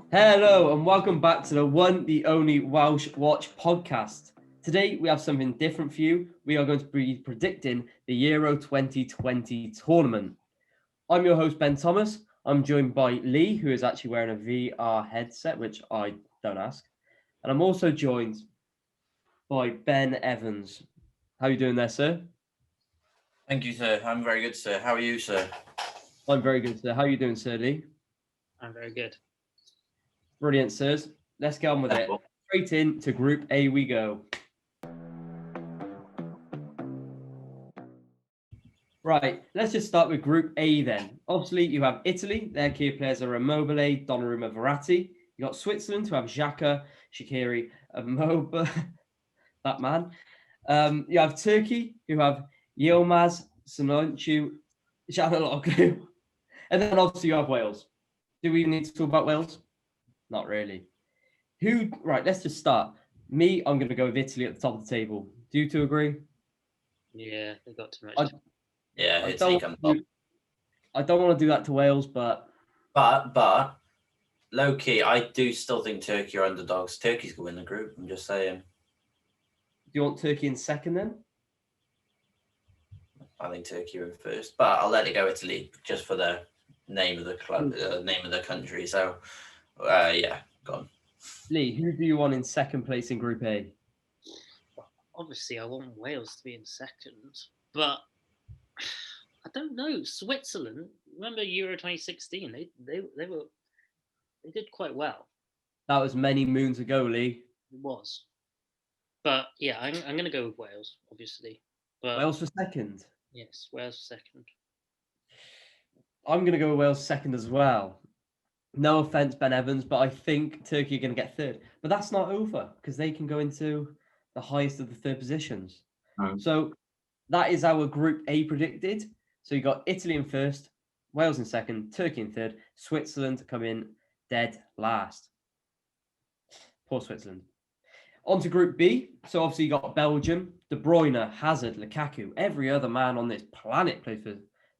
Hello and welcome back to the one, the only Welsh Watch podcast. Today we have something different for you. We are going to be predicting the Euro 2020 tournament. I'm your host, Ben Thomas. I'm joined by Lee, who is actually wearing a VR headset, which I don't ask. And I'm also joined by Ben Evans. How are you doing there, sir? Thank you, sir. I'm very good, sir. How are you, sir? I'm very good, sir. How are you doing, sir, Lee? I'm very good. Brilliant, sirs. Let's get on with it. Straight into Group A we go. Right, let's just start with Group A then. Obviously, you have Italy. Their key players are Immobile, Donnarumma, Verratti. You got Switzerland, who have Xhaka, Shaqiri, Immobile, that man. You have Turkey, who have Yilmaz, Sononchu, Çalhanoğlu. And then obviously you have Wales. Do we need to talk about Wales? Not really. Right, let's just start. Me, I'm going to go with Italy at the top of the table. Do you two agree? Yeah, they got too much. Yeah, I Italy don't, comes top. I don't want to do that to Wales, but But low key, I do still think Turkey are underdogs. Turkey's going to win the group. I'm just saying. do you want Turkey in second then? I think Turkey are in first, but I'll let it go Italy just for the name of the club, name of the country. So, yeah, go on. Lee, who do you want in second place in Group A? Obviously, I want Wales to be in second, but I don't know. Switzerland. Remember Euro 2016? They did quite well. That was many moons ago, Lee. It was, but yeah, I'm going to go with Wales, obviously. But Wales for second. yes, Wales second. I'm going to go with Wales second as well. No offense, Ben Evans, but I think Turkey are going to get third. But that's not over because they can go into the highest of the third positions. So that is our Group A predicted. So you got Italy in first, Wales in second, Turkey in third, Switzerland come in dead last. Poor Switzerland. On to Group B. So obviously you got Belgium, De Bruyne, Hazard, Lukaku. Every other man on this planet plays for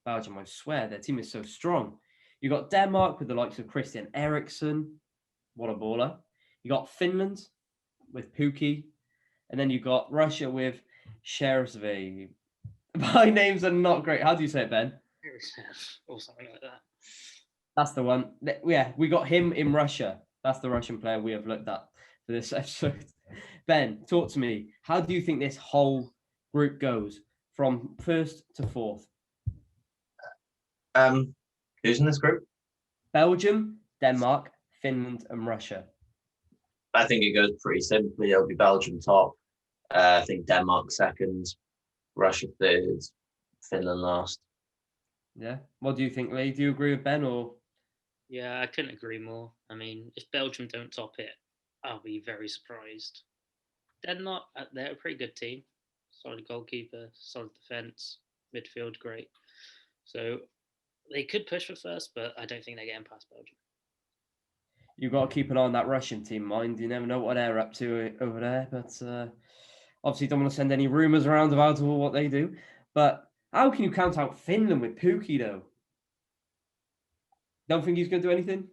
Belgium. I swear their team is so strong. You got Denmark with the likes of Christian Eriksen. What a baller. You got Finland with Pukki. And then you got Russia with Sherzvey. My names are not great. How do you say it, Ben? Or something like that. That's the one. Yeah, we got him in Russia. That's the Russian player we have looked at for this episode. Ben, talk to me. How do you think this whole group goes from first to fourth? Who's in this group? Belgium, Denmark, Finland, and Russia. I think it goes pretty simply. It'll be Belgium top. I think Denmark second, Russia third, Finland last. Yeah. What do you think, Lee? Do you agree with Ben or? Yeah, I couldn't agree more. I mean, if Belgium don't top it, I'll be very surprised. Denmark, they're a pretty good team. Solid goalkeeper, solid defense, midfield great. So they could push for first, but I don't think they're getting past Belgium. You've got to keep an eye on that Russian team, mind. You never know what they're up to over there. But obviously, don't want to send any rumours around about what they do. But how can you count out Finland with Pukki, though? Don't think he's going to do anything?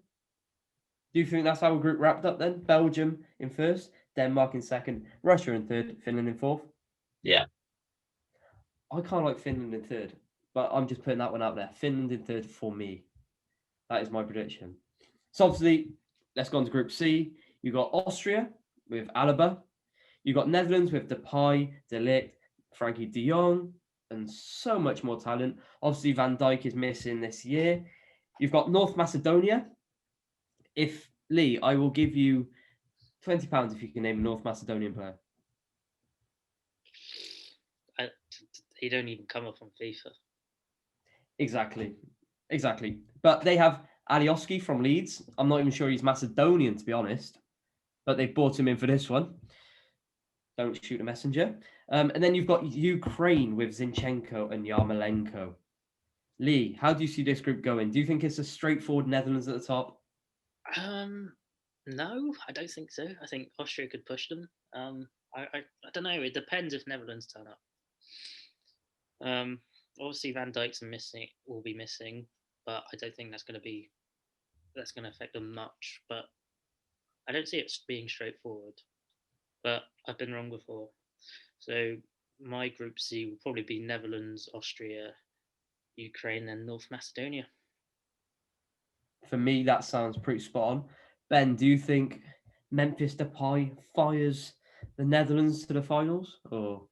Do you think that's our group wrapped up then? Belgium in first, Denmark in second, Russia in third, Finland in fourth? Yeah. I can't like Finland in third, but I'm just putting that one out there. Finland in third for me. That is my prediction. So obviously, let's go on to Group C. You got Austria with Alaba. You got Netherlands with Depay, De Ligt, Frankie De Jong, and so much more talent. Obviously, Van Dijk is missing this year. You've got North Macedonia. If Lee, I will give you £20 if you can name a North Macedonian player. He don't even come up on FIFA. Exactly. But they have Alioski from Leeds. I'm not even sure he's Macedonian, to be honest. But they brought him in for this one. Don't shoot a messenger. And then you've got Ukraine with Zinchenko and Yarmolenko. Lee, how do you see this group going? Do you think it's a straightforward Netherlands at the top? No, I don't think so. I think Austria could push them. I don't know. It depends if Netherlands turn up. Obviously Van Dijk's will be missing, but I don't think that's going to affect them much. But I don't see it being straightforward, but I've been wrong before. So my Group C will probably be Netherlands, Austria, Ukraine, and North Macedonia. For me, that sounds pretty spot on. Ben, do you think Memphis Depay fires the Netherlands to the finals? Or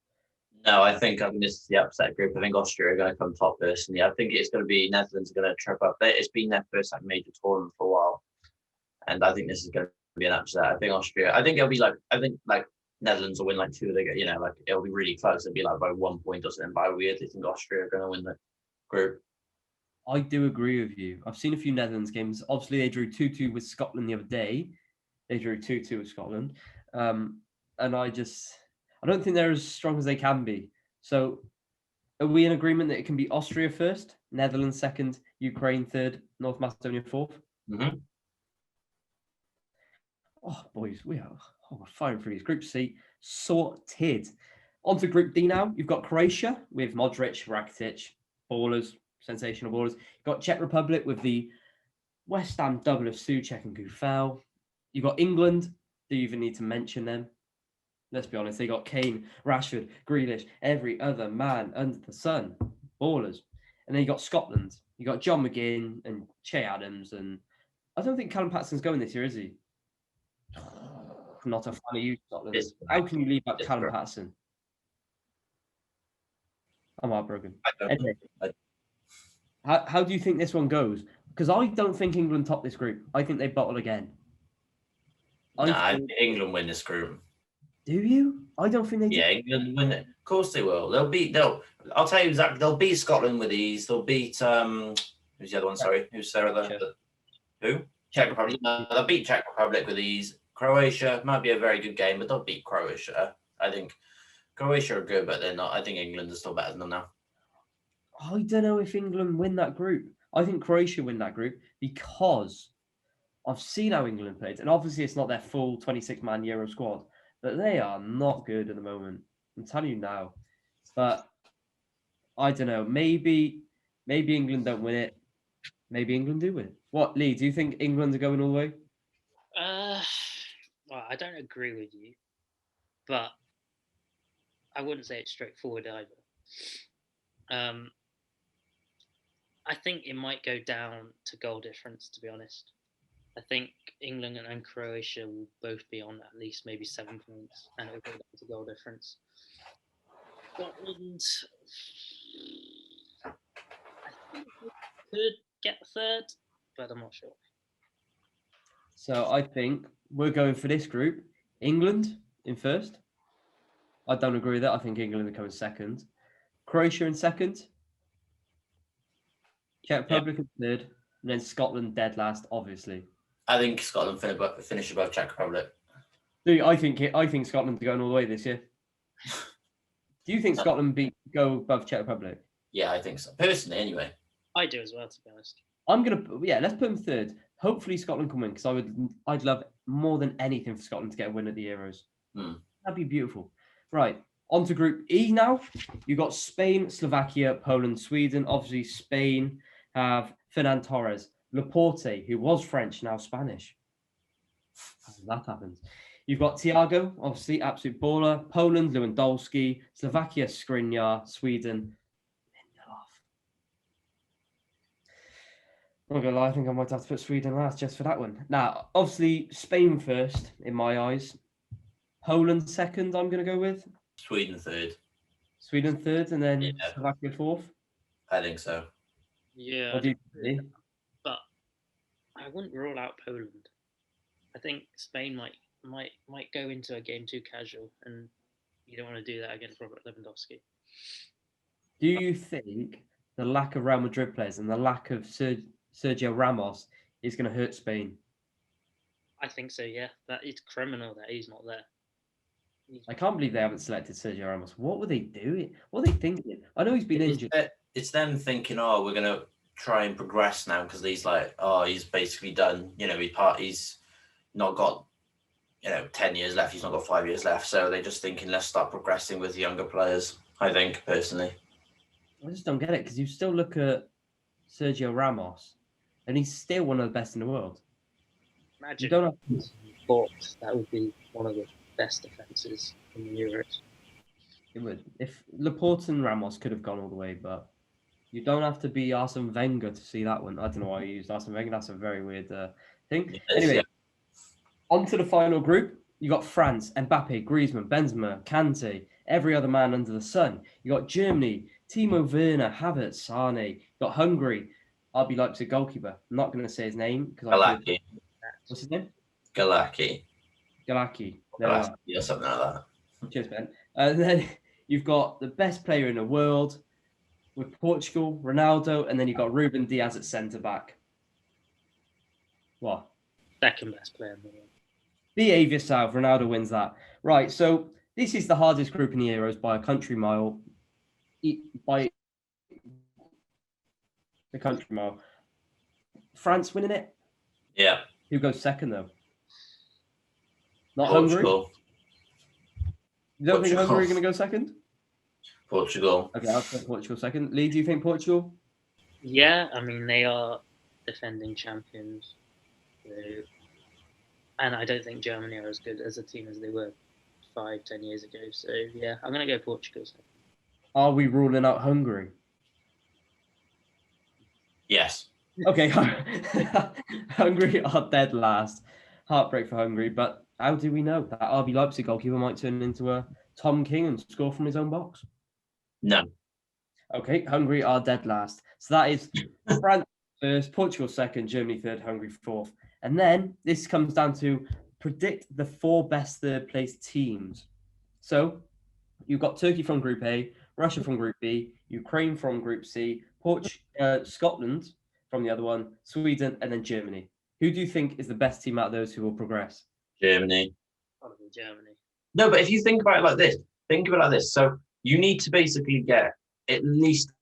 No, I think this is the upset group. I think Austria are going to come top personally. I think it's going to be Netherlands are going to trip up. It's been their first major tournament for a while, and I think this is going to be an upset. I think Austria. I think it'll be like Netherlands will win like 2 of the. Like it'll be really close. It'll be like by 1 point or something. But I weirdly think Austria are going to win the group. I do agree with you. I've seen a few Netherlands games. Obviously, they drew 2-2 with Scotland the other day. They drew 2-2 with Scotland. And I don't think they're as strong as they can be. So are we in agreement that it can be Austria first, Netherlands second, Ukraine third, North Macedonia fourth? Mm-hmm. Oh, boys, we're firing through these. Group C, sorted. On to Group D now. You've got Croatia with Modric, Rakitic, ballers, sensational ballers. You've got Czech Republic with the West Ham double of Souček and Gufel. You've got England. Do you even need to mention them? Let's be honest. They got Kane, Rashford, Grealish, every other man under the sun. Ballers. And then you got Scotland. You got John McGinn and Che Adams. And I don't think Callum Patson's going this year, is he? Not a fan of you, Scotland. How can you leave out Callum Patson? I'm heartbroken. Anyway, how do you think this one goes? Because I don't think England top this group. I think they bottle again. I think England win this group. Do you? I don't think they do. Yeah, England win it. Of course they will. I'll tell you exactly. They'll beat Scotland with ease. They'll beat who's the other one? Sorry, who's Sarah? Who? Czech Republic. No, they'll beat Czech Republic with ease. Croatia might be a very good game, but they'll beat Croatia. I think Croatia are good, but they're not. I think England is still better than them now. I don't know if England win that group. I think Croatia win that group because I've seen how England played, and obviously it's not their full 26-man Euro squad, but they are not good at the moment. I'm telling you now. But I don't know. Maybe England don't win it. Maybe England do win it. What, Lee? Do you think England are going all the way? Well, I don't agree with you, but I wouldn't say it's straightforward either. I think it might go down to goal difference, to be honest. I think England and Croatia will both be on at least maybe 7 points, and it will go down to goal difference. Scotland, I think we could get third, but I'm not sure. So I think we're going for this group. England in first. I don't agree with that. I think England are coming second. Croatia in second. Czech Republic in third. And then Scotland dead last, obviously. I think Scotland finish above Czech Republic. I think Scotland are going all the way this year. Do you think Scotland go above Czech Republic? Yeah, I think so. Personally, anyway. I do as well, to be honest. Let's put them third. Hopefully Scotland can win because I'd love more than anything for Scotland to get a win at the Euros. That'd be beautiful. Right, on to Group E now. You've got Spain, Slovakia, Poland, Sweden. Obviously, Spain have Fernan Torres, Laporte, who was French, now Spanish. That happens. You've got Thiago, obviously, absolute baller. Poland, Lewandowski. Slovakia, Skriniar. Sweden, Lindelof. I'm not going to lie, I think I might have to put Sweden last just for that one. Now, obviously, Spain first, in my eyes. Poland second, I'm going to go with. Sweden third. Sweden third, and then Slovakia fourth? I think so. Yeah. What do you think? But I wouldn't rule out Poland. I think Spain might go into a game too casual, and you don't want to do that against Robert Lewandowski. Do you think the lack of Real Madrid players and the lack of Sergio Ramos is going to hurt Spain? I think so, yeah. That is criminal that he's not there. I can't believe they haven't selected Sergio Ramos. What were they doing? What are they thinking? I know he's been injured. It's them thinking, we're going to try and progress now because he's like, he's basically done. He's not got, 10 years left. He's not got 5 years left. So they're just thinking, let's start progressing with younger players, I think, personally. I just don't get it because you still look at Sergio Ramos and he's still one of the best in the world. Imagine. but that would be one of the best defenses in the Euros. It would. If Laporte and Ramos could have gone all the way, but you don't have to be Arsene Wenger to see that one. I don't know why you used Arsene Wenger. That's a very weird thing. Yes, Anyway, yeah. on to the final group. You got France, Mbappe, Griezmann, Benzema, Kante, every other man under the sun. You got Germany, Timo Werner, Havertz, Sane. You got Hungary, RB Leipzig goalkeeper. I'm not going to say his name because I could. Galaki. What's his name? Galaki. Galaki. There we are. Or something like that. Cheers, Ben. And then you've got the best player in the world with Portugal, Ronaldo, and then you've got Ruben Diaz at centre back. What? Second best player in the world. Behave yourself. Ronaldo wins that. Right. So this is the hardest group in the Euros by a country mile. By the country mile. France winning it. Yeah. Who goes second though? Not Portugal. Hungary. You don't think Portugal. Hungary are going to go second? Portugal. Okay, I'll put Portugal second. Lee, do you think Portugal? Yeah, I mean, they are defending champions. So, and I don't think Germany are as good as a team as they were 5-10 years ago. So, yeah, I'm going to go Portugal second. Are we ruling out Hungary? Yes. Okay, Hungary are dead last. Heartbreak for Hungary, but how do we know that RB Leipzig goalkeeper might turn into a Tom King and score from his own box? No. Okay, Hungary are dead last. So that is France first, Portugal second, Germany third, Hungary fourth. And then this comes down to predict the 4 best third place teams. So you've got Turkey from Group A, Russia from Group B, Ukraine from Group C, Scotland from the other one, Sweden, and then Germany. Who do you think is the best team out of those who will progress? Germany. Probably Germany. No, but if you think about it like this, think of it like this. So you need to basically get at least,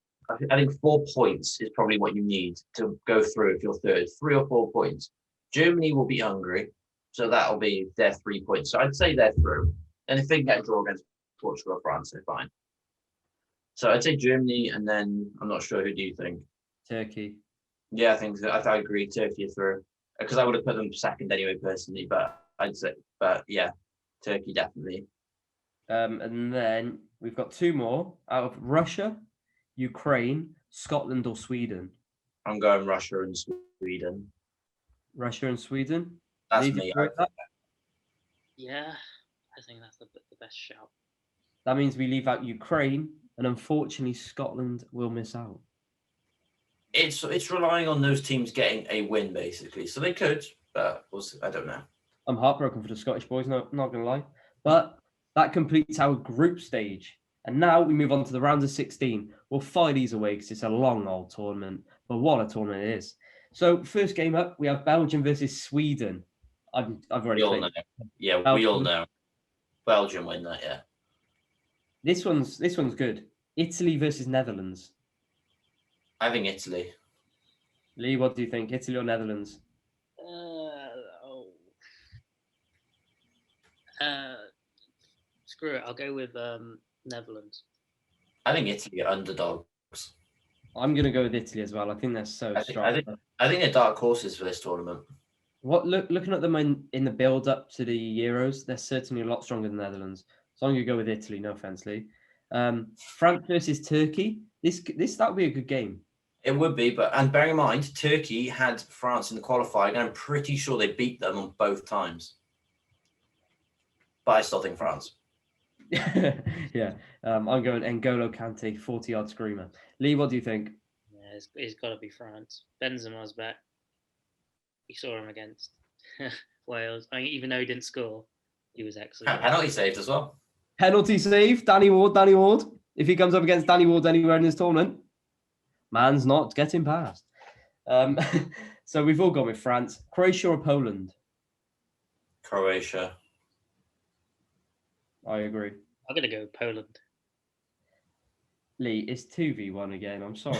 I think 4 points is probably what you need to go through if you're third. 3 or 4 points. Germany will beat Hungary, so that'll be their 3 points. So I'd say they're through. And if they can get a draw against Portugal or France, they're fine. So I'd say Germany, and then I'm not sure. Who do you think? Turkey. Yeah, I think so. I agree. Turkey are through, because I would have put them second anyway, personally. But I'd say, yeah, Turkey definitely. And then we've got 2 more out of Russia, Ukraine, Scotland, or Sweden. I'm going Russia and Sweden. Russia and Sweden. That's Lee, do me. you agree with that? Yeah, I think that's the best shout. That means we leave out Ukraine, and unfortunately, Scotland will miss out. It's relying on those teams getting a win, basically. So they could, but we'll see. I don't know. I'm heartbroken for the Scottish boys, not going to lie. But that completes our group stage. And now we move on to the round of 16. We'll fire these away because it's a long old tournament. But what a tournament it is. So first game up, we have Belgium versus Sweden. I've already We all played. know. Yeah, Belgium. we all know. Belgium win that, yeah. This one's good. Italy versus Netherlands. I think Italy. Lee, what do you think? Italy or Netherlands? Screw it. I'll go with Netherlands. I think Italy are underdogs. I'm going to go with Italy as well. I think they're so strong. I think they're dark horses for this tournament. Looking at them in the build up to the Euros, they're certainly a lot stronger than the Netherlands. So I'm going to go with Italy. No offense, Lee. France versus Turkey. That would be a good game. It would be, and bearing in mind, Turkey had France in the qualifying, and I'm pretty sure they beat them on both times. But I still think France. Yeah, I'm going N'Golo Kante, 40-yard screamer. Lee, what do you think? Yeah, it's got to be France. Benzema's back. You saw him against Wales. I mean, even though he didn't score, he was excellent. Penalty saved as well. Penalty save, Danny Ward. If he comes up against Danny Ward anywhere in this tournament, man's not getting past. So we've all gone with France. Croatia or Poland? Croatia. I agree. I'm going to go with Poland. Lee, it's 2v1 again. I'm sorry.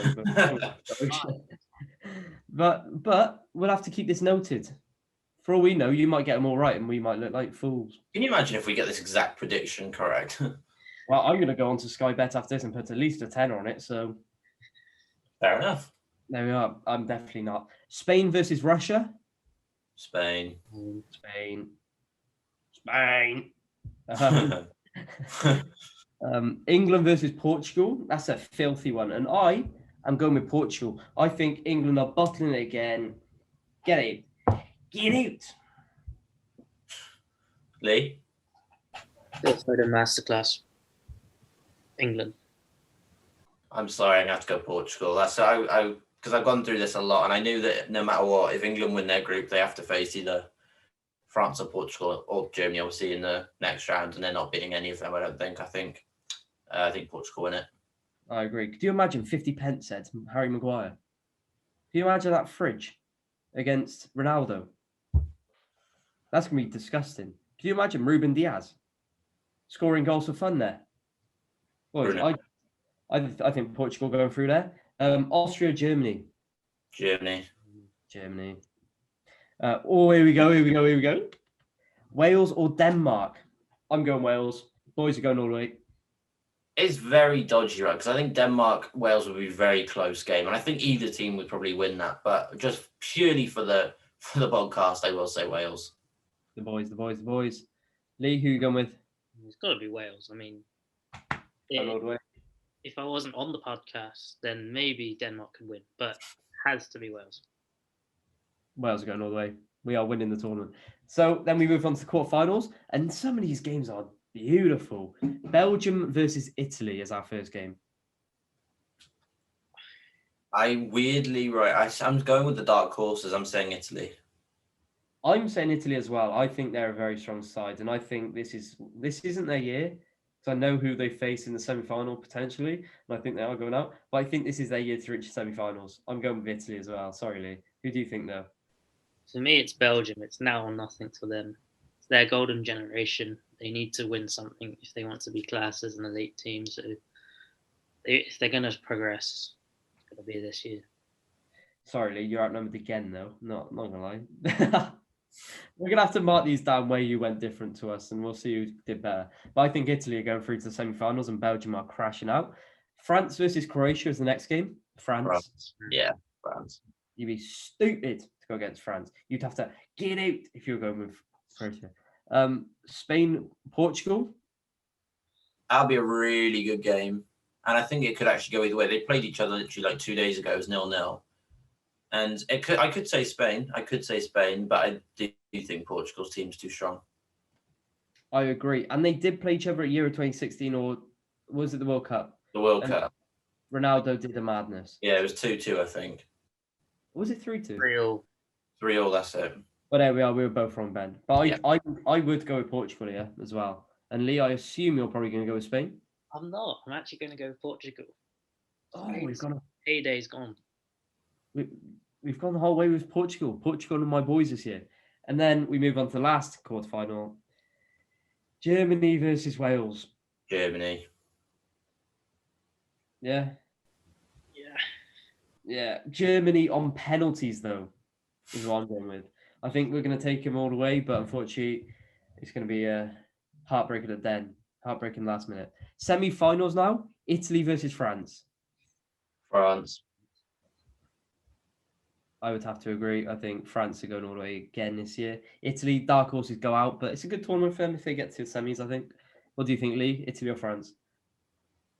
But we'll have to keep this noted. For all we know, you might get them all right and we might look like fools. Can you imagine if we get this exact prediction correct? Well, I'm going to go on to Sky Bet after this and put at least a 10 on it. So Fair enough. there we are. I'm definitely not. Spain versus Russia? Spain. Spain. Spain. England versus Portugal. That's a filthy one. And I am going with Portugal. I think England are bottling it again. Get out. Get out. Lee? Let's go to masterclass. England. I'm sorry, I'm going to have to go Portugal. That's because I've gone through this a lot, and I knew that no matter what, if England win their group, they have to face either France or Portugal or Germany, obviously, in the next round, and they're not beating any of them, I don't think. I think Portugal win it. I agree. Could you imagine 50 pence said Harry Maguire? Can you imagine that fridge against Ronaldo? That's going to be disgusting. Can you imagine Ruben Diaz scoring goals for fun there? Boys, I think Portugal going through there. Austria, Germany. Germany. Here we go. Wales or Denmark? I'm going Wales. Boys are going all the way. It's very dodgy, right? Because I think Denmark-Wales would be a very close game, and I think either team would probably win that. But just purely for the podcast, I will say Wales. The boys. Lee, who you going with? It's got to be Wales. I mean, if I wasn't on the podcast, then maybe Denmark could win, but it has to be Wales. Wales are going all the way. We are winning the tournament. So then we move on to the quarterfinals, and some of these games are beautiful. Belgium versus Italy is our first game. I'm going with the dark horses. I'm saying Italy. I'm saying Italy as well. I think they're a very strong side, and I think this isn't their year. So I know who they face in the semi-final potentially, and I think they are going out. But I think this is their year to reach the semi-finals. I'm going with Italy as well. Sorry, Lee. Who do you think though? For me, it's Belgium. It's now or nothing for them. It's their golden generation. They need to win something if they want to be classed as an elite team. So if they're going to progress, it's going to be this year. Sorry, Lee. You're outnumbered again, though. Not gonna lie. We're gonna have to mark these down where you went different to us, and we'll see who did better. But I think Italy are going through to the semi-finals, and Belgium are crashing out. France versus Croatia is the next game. France. Yeah, France. You'd be stupid to go against France. You'd have to get out if you were going with Croatia. Spain, Portugal. That'll be a really good game, and I think it could actually go either way. They played each other literally like 2 days ago. It was 0-0. And I could say Spain, but I do think Portugal's team's too strong. I agree. And they did play each other at Euro 2016, or was it the World Cup? The World Cup. Ronaldo did the madness. Yeah, it was 2-2, I think. Was it 3-2? 3-3, that's it. Well, there we are. We were both wrong, Ben. But I would go with Portugal here as well. And Lee, I assume you're probably going to go with Spain? I'm not. I'm actually going to go with Portugal. We've gone. Heyday's gone. We've gone the whole way with Portugal. Portugal and my boys this year. And then we move on to the last quarterfinal. Germany versus Wales. Germany. Yeah. Germany on penalties, though, is what I'm going with. I think we're going to take him all the way, but unfortunately, it's going to be a heartbreaking at the end. Heartbreaking last minute. Semi-finals now. Italy versus France. France. I would have to agree. I think France are going all the way again this year. Italy, dark horses go out, but it's a good tournament for them if they get to the semis, I think. What do you think, Lee? Italy or France?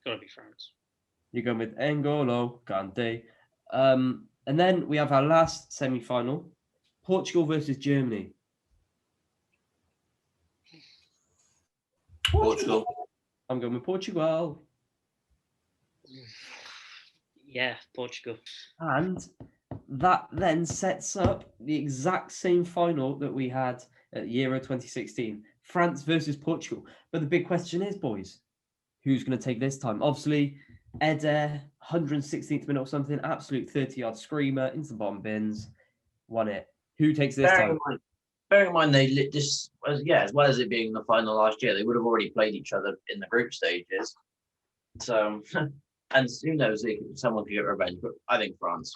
Got to be France. You're going with N'Golo Kante. And then we have our last semi-final. Portugal versus Germany. Portugal. I'm going with Portugal. Yeah, Portugal. And that then sets up the exact same final that we had at Euro 2016. France versus Portugal. But the big question is, boys, who's going to take this time? Obviously, Eder, 116th minute or something, absolute 30-yard screamer into the bottom bins, won it. Who takes this time? Bearing in mind they lit this, as well as it being the final last year, they would have already played each other in the group stages. So, and who knows, someone could get revenge. But I think France.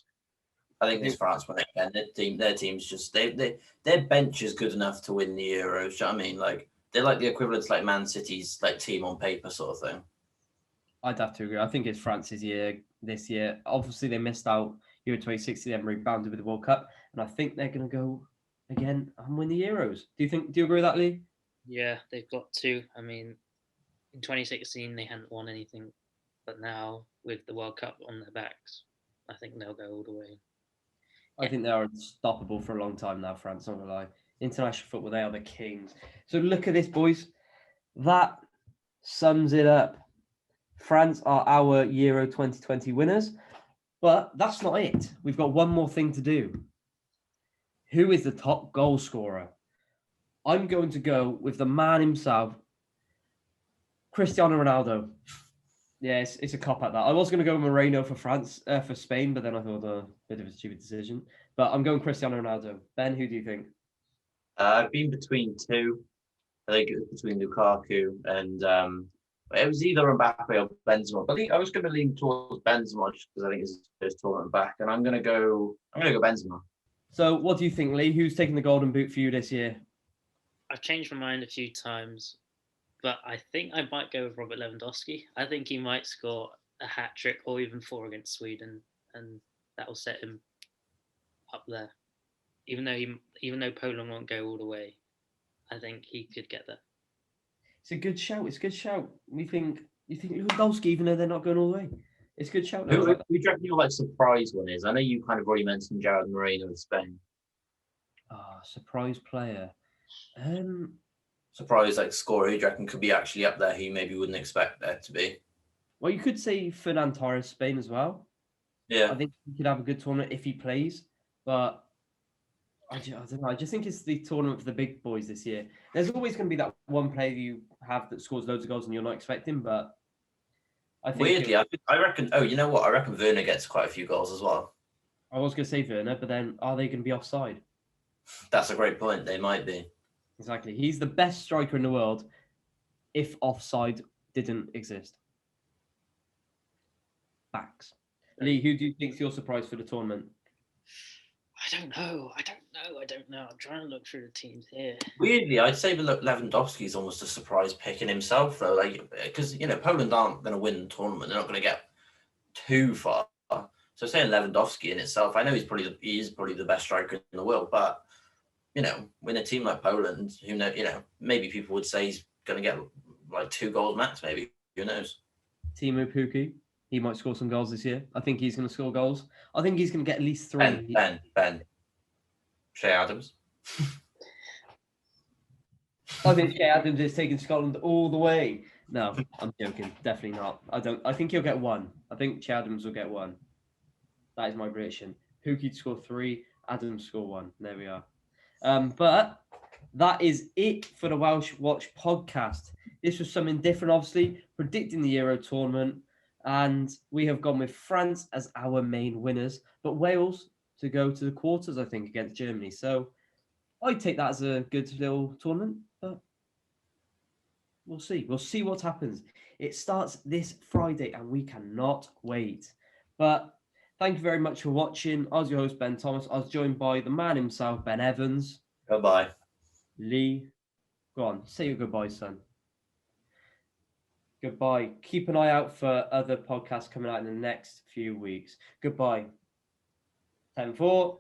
I think it's France when they can. Their team's just their bench is good enough to win the Euros. Do you know what I mean? Like they're like the equivalent to like Man City's like team on paper sort of thing. I'd have to agree. I think it's France's year this year. Obviously, they missed out Euro 2016 and rebounded with the World Cup, and I think they're going to go again and win the Euros. Do you agree with that, Lee? Yeah, they've got two. I mean, in 2016 they hadn't won anything, but now with the World Cup on their backs, I think they'll go all the way. I think they are unstoppable for a long time now, France, not gonna lie. International football, they are the kings. So look at this, boys. That sums it up. France are our Euro 2020 winners, but that's not it. We've got one more thing to do. Who is the top goal scorer? I'm going to go with the man himself, Cristiano Ronaldo. Yeah, it's a cop at that. I was going to go Moreno for France, for Spain, but then I thought a bit of a stupid decision. But I'm going Cristiano Ronaldo. Ben, who do you think? I've been between two. I think it was between Lukaku and it was either Mbappe or Benzema. But I think I was going to lean towards Benzema just because I think it's his first tournament back, and I'm going to go Benzema. So, what do you think, Lee? Who's taking the Golden Boot for you this year? I've changed my mind a few times, but I think I might go with Robert Lewandowski. I think he might score a hat trick or even 4 against Sweden, and that will set him up there. Even though Poland won't go all the way, I think he could get there. It's a good shout. It's a good shout. You think Lewandowski, even though they're not going all the way. It's a good shout. Who do you reckon your surprise one is? I know you kind of already mentioned Jared Moreno of Spain. Surprise player. Surprise scorer who do you reckon could be actually up there who you maybe wouldn't expect there to be? Well, you could say Ferran Torres, Spain as well. Yeah. I think he could have a good tournament if he plays, but I don't know. I just think it's the tournament for the big boys this year. There's always going to be that one player you have that scores loads of goals and you're not expecting, but I think weirdly, I reckon. Oh, you know what? I reckon Werner gets quite a few goals as well. I was going to say Werner, but then are they going to be offside? That's a great point. They might be. Exactly. He's the best striker in the world if offside didn't exist. Facts. Lee, who do you think's your surprise for the tournament? I don't know. I'm trying to look through the teams here. Weirdly, I'd say Lewandowski is almost a surprise pick in himself, though. Because Poland aren't going to win the tournament; they're not going to get too far. So saying Lewandowski in itself, I know he is probably the best striker in the world, but when a team like Poland, maybe people would say he's going to get 2 goals max. Maybe, who knows? Timo Pukki. He might score some goals this year. I think he's going to score goals. I think he's going to get at least 3. Ben. Shea Adams. I think Shea Adams is taking Scotland all the way. No, I'm joking. Definitely not. I think he'll get 1. I think Shea Adams will get 1. That is my prediction. Pukki to score 3, Adams score 1. There we are. But that is it for the Welsh Watch podcast. This was something different, obviously, predicting the Euro tournament. And we have gone with France as our main winners, but Wales to go to the quarters, I think, against Germany. So I'd take that as a good little tournament, but we'll see. We'll see what happens. It starts this Friday, and we cannot wait. But thank you very much for watching. I was your host, Ben Thomas. I was joined by the man himself, Ben Evans. Goodbye. Lee, go on, say your goodbye, son. Goodbye. Keep an eye out for other podcasts coming out in the next few weeks. Goodbye. 10-4.